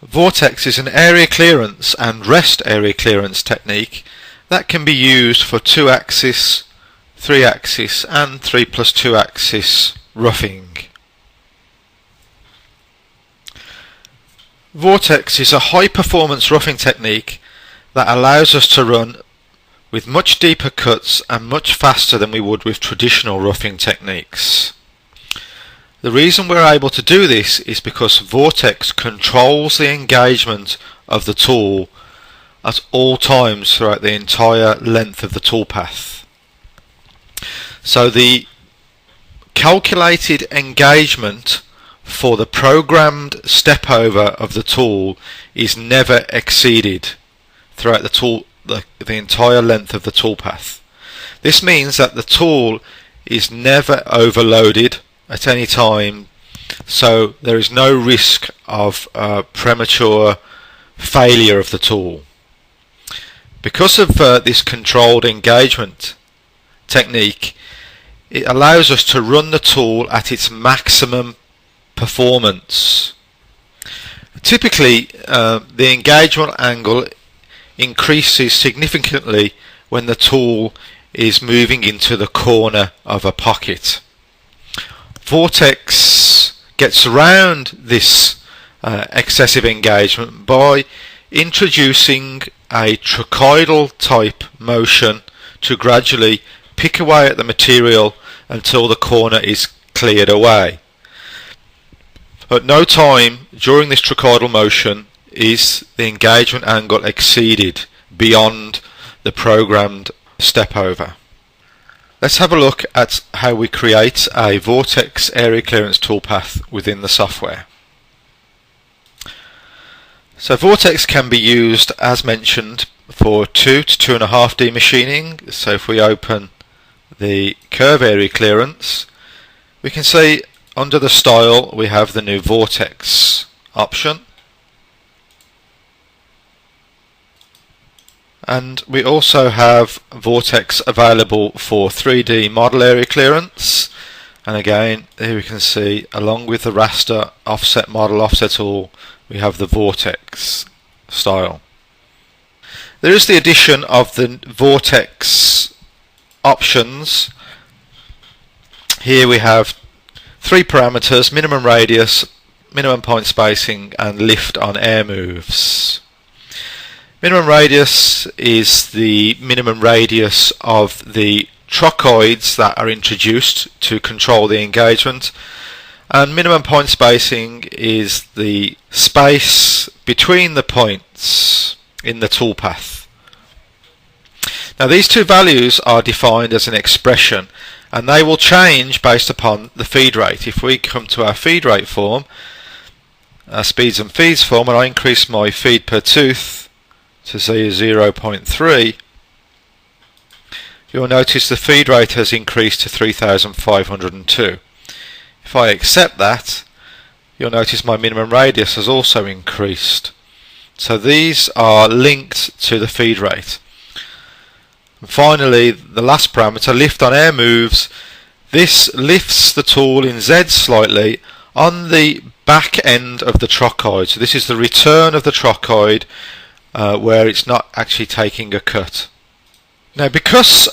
Vortex is an area clearance and rest area clearance technique that can be used for 2-axis, 3-axis and 3+2 axis roughing. Vortex is a high performance roughing technique that allows us to run with much deeper cuts and much faster than we would with traditional roughing techniques. The reason we're able to do this is because Vortex controls the engagement of the tool at all times throughout the entire length of the toolpath. So the calculated engagement for the programmed step over of the tool is never exceeded throughout the entire length of the toolpath. This means that the tool is never overloaded at any time, so there is no risk of premature failure of the tool. Because of this controlled engagement technique, it allows us to run the tool at its maximum performance. Typically, the engagement angle increases significantly when the tool is moving into the corner of a pocket. Vortex gets around this excessive engagement by introducing a trochoidal type motion to gradually pick away at the material until the corner is cleared away. At no time during this trochoidal motion is the engagement angle exceeded beyond the programmed step over. Let's have a look at how we create a Vortex area clearance toolpath within the software. So Vortex can be used, as mentioned, for 2 to 2.5D machining. So if we open the curve area clearance, we can see under the style we have the new Vortex option, and we also have Vortex available for 3D model area clearance. And again, here we can see, along with the raster offset model offset tool, we have the Vortex style. There is the addition of the Vortex options. Here we have 3 parameters: minimum radius, minimum point spacing and lift on air moves. Minimum radius is the minimum radius of the trochoids that are introduced to control the engagement, and minimum point spacing is the space between the points in the toolpath. Now these two values are defined as an expression, and they will change based upon the feed rate. If we come to our feed rate form, our speeds and feeds form, and I increase my feed per tooth to say 0.3, you'll notice the feed rate has increased to 3,502. If I accept that, you'll notice my minimum radius has also increased. So these are linked to the feed rate. And finally, the last parameter, lift on air moves. This lifts the tool in Z slightly on the back end of the trochoid. So this is the return of the trochoid where it's not actually taking a cut. Now, because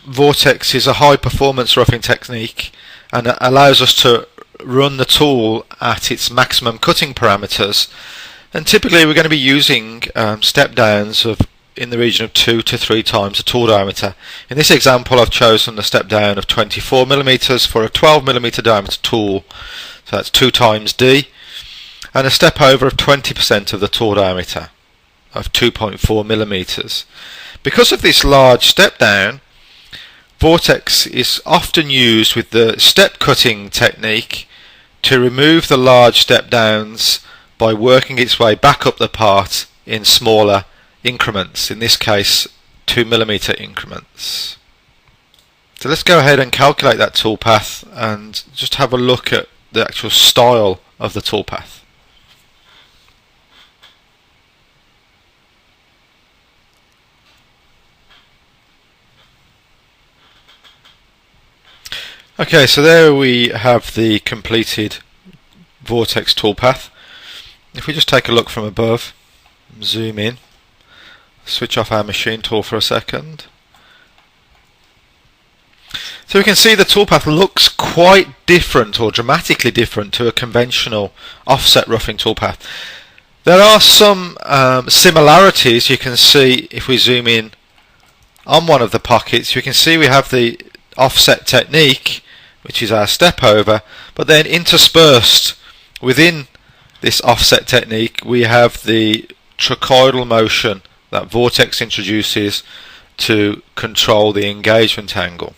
Vortex is a high performance roughing technique and it allows us to run the tool at its maximum cutting parameters, and typically we're going to be using step downs of in the region of 2 to 3 times the tool diameter. In this example, I've chosen the step down of 24mm for a 12mm diameter tool, so that's 2 times D, and a step over of 20% of the tool diameter of 2.4mm. Because of this large step down, Vortex is often used with the step cutting technique to remove the large step downs by working its way back up the part in smaller increments, in this case 2mm increments. So let's go ahead and calculate that toolpath and just have a look at the actual style of the toolpath. Okay, so there we have the completed Vortex toolpath. If we just take a look from above, zoom in, switch off our machine tool for a second. So we can see the toolpath looks quite different, or dramatically different, to a conventional offset roughing toolpath. There are some similarities. You can see if we zoom in on one of the pockets, you can see we have the offset technique, which is our step over, but then interspersed within this offset technique we have the trochoidal motion that Vortex introduces to control the engagement angle.